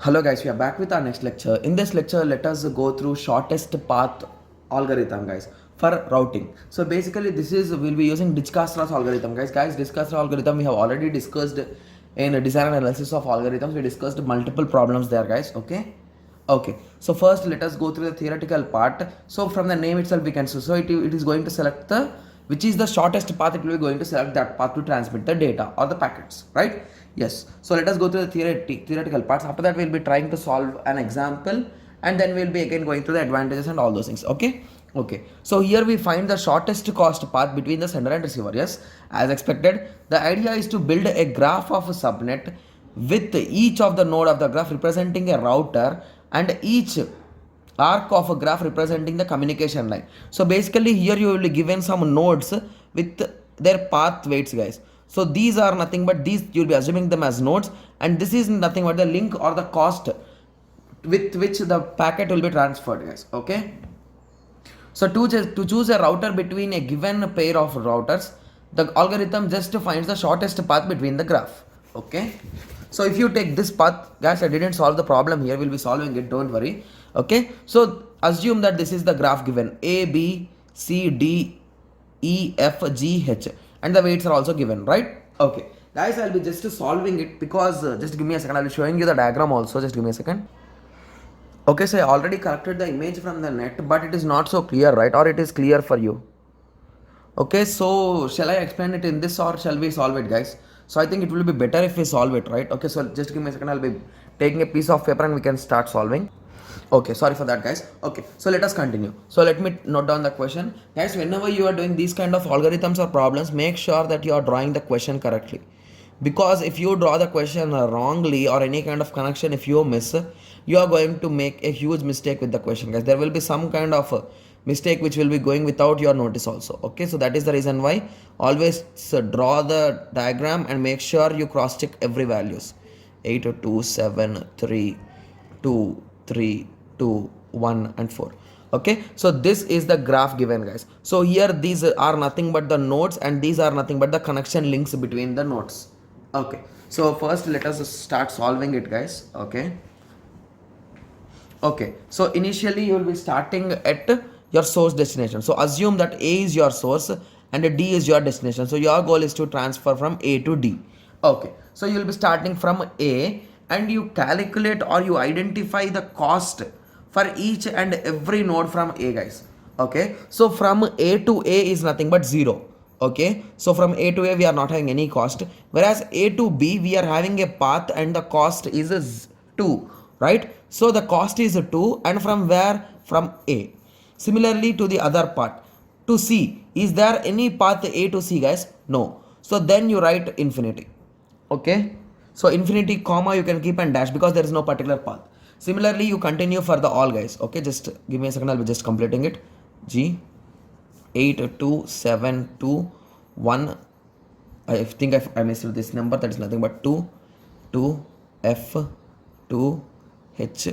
Hello guys, we are back with our next lecture. In this lecture, let us go through shortest path algorithm guys for routing. So basically we'll be using Dijkstras algorithm guys. Dijkstras algorithm we have already discussed in design analysis of algorithms. We discussed multiple problems there guys. Okay. So first let us go through the theoretical part. So from the name itself we can see. So it is going to select the which is the shortest path. It will be going to select that path to transmit the data or the packets, right? Yes. So let us go through the theoretical parts. After that, we'll be trying to solve an example, and then we'll be again going through the advantages and all those things. Okay. So here we find the shortest cost path between the sender and receiver. Yes, as expected. The idea is to build a graph of a subnet with each of the node of the graph representing a router and each arc of a graph representing the communication line. So basically here you will be given some nodes with their path weights guys. So these are nothing but these you will be assuming them as nodes, and this is nothing but the link or the cost with which the packet will be transferred guys. Okay. So to choose a router between a given pair of routers, the algorithm just finds the shortest path between the graph. Okay. So if you take this path, guys, I didn't solve the problem here. We'll be solving it. Don't worry. Okay. So assume that this is the graph given A, B, C, D, E, F, G, H, and the weights are also given, right? Okay. Guys, I'll be just solving it because just give me a second. I'll be showing you the diagram also. Just give me a second. Okay, so I already collected the image from the net, but it is not so clear, right? Or it is clear for you. Okay, so shall I explain it in this or shall we solve it, guys? So I think it will be better if we solve it, right? Okay, so just give me a second. I'll be taking a piece of paper and we can start solving. Okay, sorry for that, guys. Okay, so let us continue. So let me note down the question. Guys, whenever you are doing these kind of algorithms or problems, make sure that you are drawing the question correctly. Because if you draw the question wrongly or any kind of connection, if you miss, you are going to make a huge mistake with the question, guys. There will be some kind of mistake which will be going without your notice also. Okay, so that is the reason why always draw the diagram and make sure you cross check every values. 8, 2, 7, 3, 2, 3, 2, 1 and 4. Okay, so this is the graph given, guys. So here these are nothing but the nodes and these are nothing but the connection links between the nodes. Okay, so first let us start solving it, guys. Okay, so initially you will be starting at your source destination. So assume that A is your source and D is your destination. So your goal is to transfer from A to D. Okay, so you will be starting from A and you calculate or you identify the cost for each and every node from A, guys. Okay, so from A to A is nothing but 0. Okay, so from A to A we are not having any cost, whereas A to B we are having a path and the cost is 2, right? So the cost is 2, and from where? From A. Similarly to the other part, to C, is there any path A to C, guys? No. So then you write infinity. Okay, so infinity comma you can keep and dash because there is no particular path. Similarly you continue for the all, guys. Okay, just give me a second, I'll be just completing it. G 8, 2, 7, 2, 1. I think I missed this number. That is nothing but 2, 2, F, 2, H.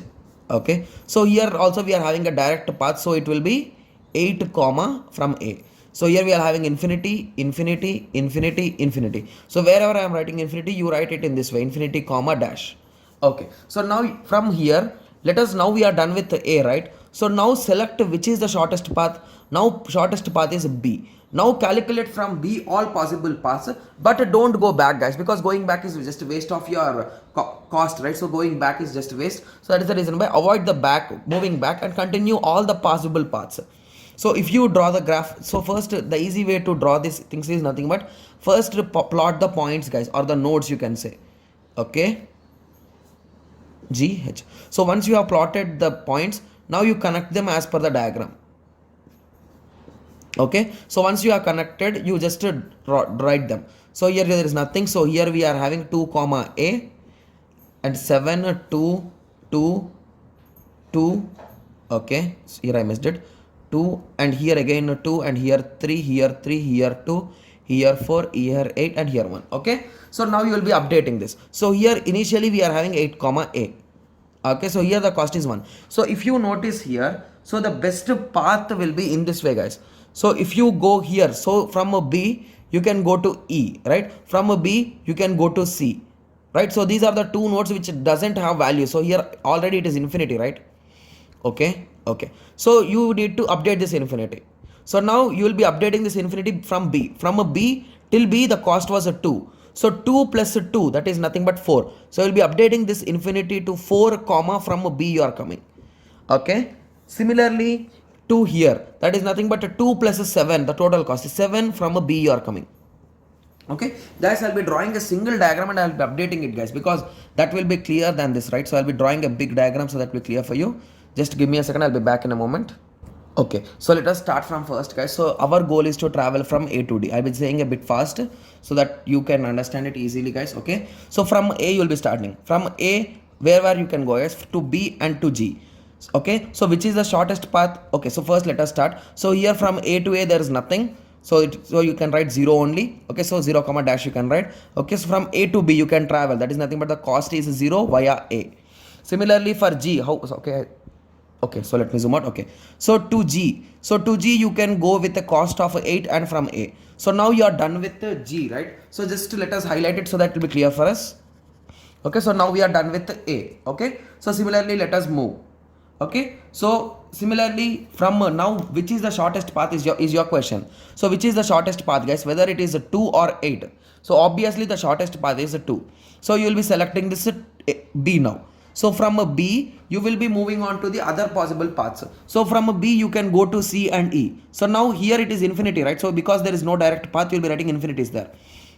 Okay, so here also we are having a direct path, so it will be 8 comma from A. So here we are having infinity, infinity, infinity, infinity. So wherever I am writing infinity, you write it in this way, infinity comma dash. Okay, so now from here, now we are done with A, right? So now select which is the shortest path. Now shortest path is B. Now calculate from B all possible paths, but don't go back, guys, because going back is just a waste of your cost, right? So going back is just waste. So that is the reason why avoid the moving back and continue all the possible paths. So if you draw the graph, so first the easy way to draw these things is nothing but first plot the points, guys, or the nodes you can say. Okay, G, H. So once you have plotted the points, now you connect them as per the diagram. Okay, so once you are connected, you just write them. So here there is nothing. So here we are having 2 comma A and 7, 2, 2, 2. Okay, so here I missed it. 2 and here again 2 and here 3, here 3, here 2, here 4, here 8 and here 1. Okay, so now you will be updating this. So here initially we are having 8 comma A. Okay, so here the cost is 1. So if you notice here, so the best path will be in this way, guys. So if you go here, so from a B you can go to E, right? From a B you can go to C. right? So these are the two nodes which doesn't have value. So here already it is infinity, right? Okay. So you need to update this infinity. So now you will be updating this infinity from B. From a B till B, the cost was a 2. So 2 plus a 2, that is nothing but 4. So you'll be updating this infinity to 4 comma from a B you are coming. Okay. Similarly to here, that is nothing but a 2 plus a 7. The total cost is 7 from a B you are coming. Okay guys, I'll be drawing a single diagram and I'll be updating it, guys, because that will be clear than this, right? So I'll be drawing a big diagram so that will be clear for you. Just give me a second, I'll be back in a moment. Okay, so let us start from first, guys. So our goal is to travel from A to D. I'll be saying a bit fast so that you can understand it easily, guys. Okay, so from A you'll be starting. From A, wherever you can go, guys, to B and to G. Okay, so which is the shortest path? Okay, so first let us start. So here from A to A there is nothing. So you can write 0 only. Okay, so 0 comma dash you can write. Okay, so from A to B you can travel. That is nothing but the cost is 0 via A. Similarly for G, how? Okay, so let me zoom out. Okay, so to G, you can go with a cost of 8 and from A. So now you are done with G, right? So just let us highlight it so that it will be clear for us. Okay, so now we are done with A. Okay, so similarly let us move. Okay, so similarly from now, which is the shortest path is your question. So which is the shortest path, guys, whether it is a 2 or 8? So obviously the shortest path is a 2. So you will be selecting this B now. So from a B you will be moving on to the other possible paths. So from a B you can go to C and E. So now here it is infinity, right? So because there is no direct path, you will be writing infinities there.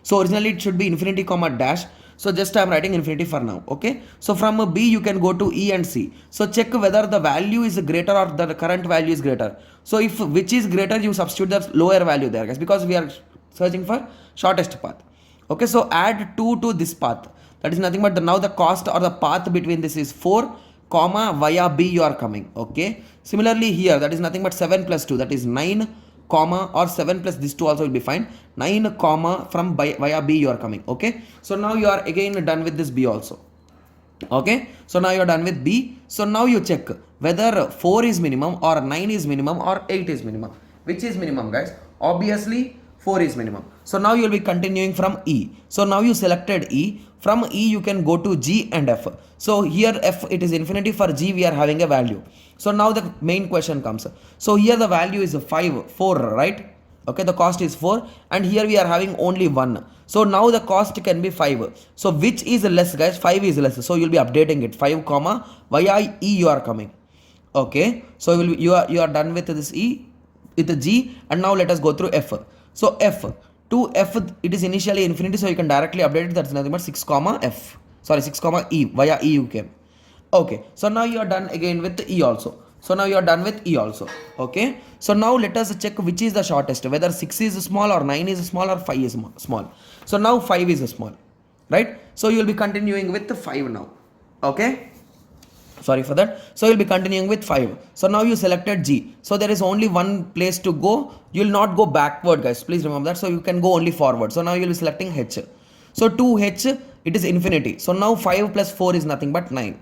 So originally it should be infinity comma dash. So just I am writing infinity for now. Okay, so from a B you can go to E and C. So check whether the value is greater or the current value is greater. So if which is greater, you substitute the lower value there, guys, because we are searching for shortest path. Okay, so add 2 to this path. That is nothing but now the cost or the path between this is 4 comma via B you are coming. Okay, similarly here that is nothing but 7 plus 2, that is 9 comma, or 7 plus this 2 also will be fine, 9 comma from via B you are coming. Okay, so now you are again done with this B also. Okay, so now you are done with B. So now you check whether 4 is minimum or 9 is minimum or 8 is minimum. Which is minimum, guys? Obviously 4 is minimum. So now you will be continuing from E. So now you selected E. From E you can go to G and F. So here F, it is infinity. For G we are having a value. So now the main question comes. So here the value is 4, right? Okay, the cost is 4 and here we are having only 1. So now the cost can be 5. So which is less, guys? 5 is less. So you'll be updating it 5 comma via E you are coming. Okay, so you are done with this E, with the G, and now let us go through F. So F, to F it is initially infinity, so you can directly update it. That's nothing but 6 comma F, sorry 6 comma E, via E you came. Okay, so now you are done again with the E also. So now you are done with E also. Okay, so now let us check which is the shortest, whether 6 is small or 9 is small or 5 is small. So now 5 is small, right? So you will be continuing with the 5 now. Okay, sorry for that. So you'll be continuing with 5. So now you selected G. So there is only one place to go. You will not go backward, guys, please remember that. So you can go only forward. So now you'll be selecting H. So to H it is infinity. So now 5 plus 4 is nothing but 9.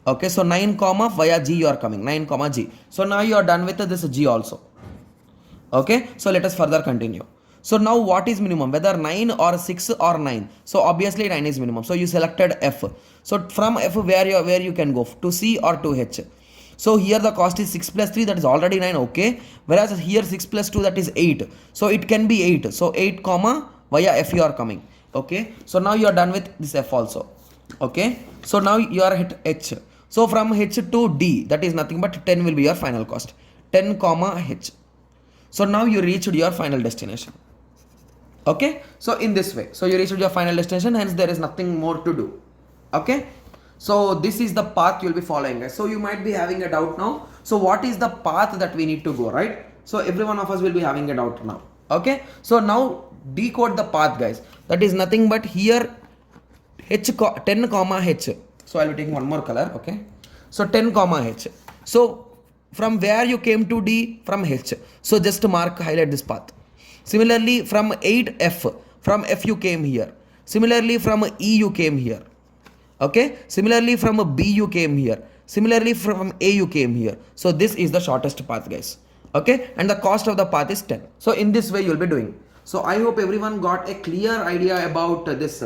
Okay, so 9 comma via G you are coming, 9 comma G. So now you are done with this G also. Okay, so let us further continue. So now what is minimum, whether 9 or 6 or 9? So obviously 9 is minimum. So you selected F. So from F where you can go, to C or to H. So here the cost is 6 plus 3, that is already 9. Okay, whereas here 6 plus 2, that is 8. So it can be 8. So 8 comma via F you are coming. Okay, so now you are done with this F also. Okay, so now you are hit H. So from H to D, that is nothing but 10 will be your final cost, 10 comma H. So now you reached your final destination. Okay, so in this way, so you reached your final destination, hence there is nothing more to do. Okay, so this is the path you will be following, guys. So you might be having a doubt now. So what is the path that we need to go, right? So every one of us will be having a doubt now. Okay, so now decode the path, guys. That is nothing but here H 10 comma H. So I'll be taking one more color. Okay, so 10 comma H. So from where you came to D, from H. So just mark, highlight this path. Similarly from 8 F, from F you came here. Similarly from E you came here. Okay, similarly from B you came here. Similarly from A you came here. So this is the shortest path, guys. Okay, and the cost of the path is 10. So in this way you will be doing. So I hope everyone got a clear idea about this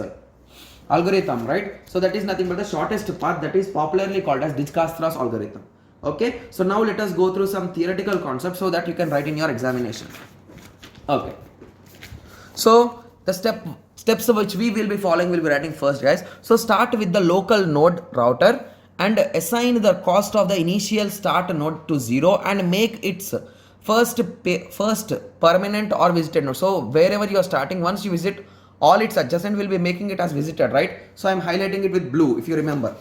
algorithm, right? So that is nothing but the shortest path, that is popularly called as Dijkstras algorithm. Okay, so now let us go through some theoretical concepts so that you can write in your examination. Okay, so the steps which we will be following will be writing first, guys. So start with the local node router and assign the cost of the initial start node to 0 and make its first permanent or visited node. So wherever you are starting, once you visit, all its adjacent will be making it as visited, right? So I am highlighting it with blue if you remember,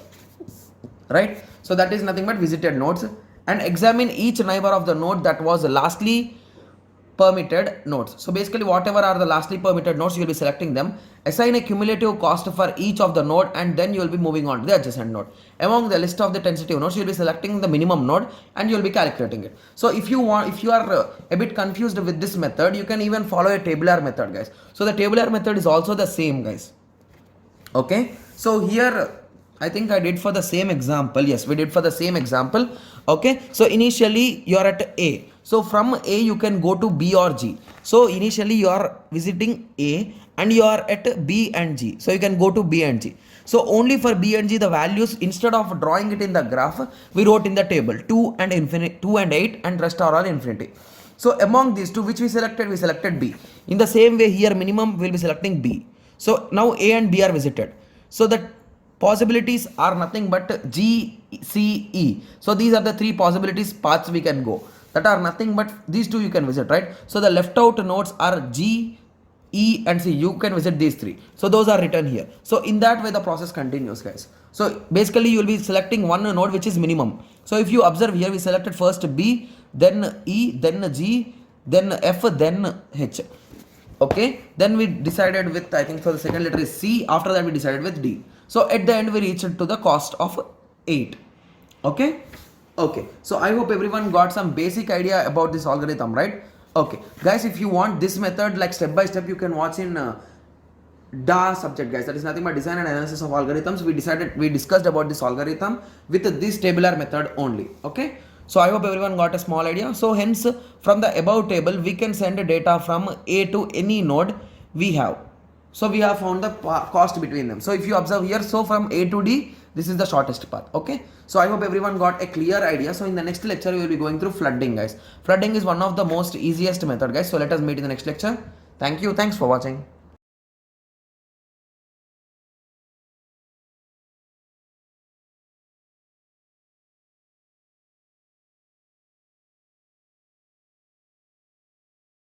right? So that is nothing but visited nodes, and examine each neighbor of the node that was lastly permitted nodes. So basically whatever are the lastly permitted nodes, you will be selecting them, assign a cumulative cost for each of the node, and then you will be moving on to the adjacent node. Among the list of the tentative nodes, you will be selecting the minimum node and you will be calculating it. So if you are a bit confused with this method, you can even follow a tabular method, guys. So the tabular method is also the same, guys. Okay, so here I think I did for the same example. Yes, we did for the same example. Okay, so initially you are at A. So from A you can go to B or G. So initially you are visiting A and you are at B and G. So you can go to B and G. So only for B and G the values, instead of drawing it in the graph, we wrote in the table 2 and infinity, 2 and 8, and rest are all infinity. So among these two, which we selected B. In the same way here, minimum will be selecting B. So now A and B are visited. So the possibilities are nothing but G, C, E. So these are the three possibilities paths we can go. That are nothing but these two you can visit, right? So the left out nodes are G, E and C. You can visit these three. So those are written here. So in that way the process continues, guys. So basically you will be selecting one node which is minimum. So if you observe here, we selected first B, then E, then G, then F, then H. Okay, then we decided with, I think for the second letter is C. After that we decided with D. So at the end we reached to the cost of 8. Okay, okay, so I hope everyone got some basic idea about this algorithm, right? Okay guys, if you want this method like step by step, you can watch in DA subject, guys. That is nothing but design and analysis of algorithms. We discussed about this algorithm with this tabular method only. Okay, so I hope everyone got a small idea. So hence from the above table we can send data from A to any node we have. So we have found the cost between them. So if you observe here, so from A to D, this is the shortest path. Okay, so I hope everyone got a clear idea. So in the next lecture we will be going through flooding, guys. Flooding is one of the most easiest method, guys. So let us meet in the next lecture. Thank you. Thanks for watching.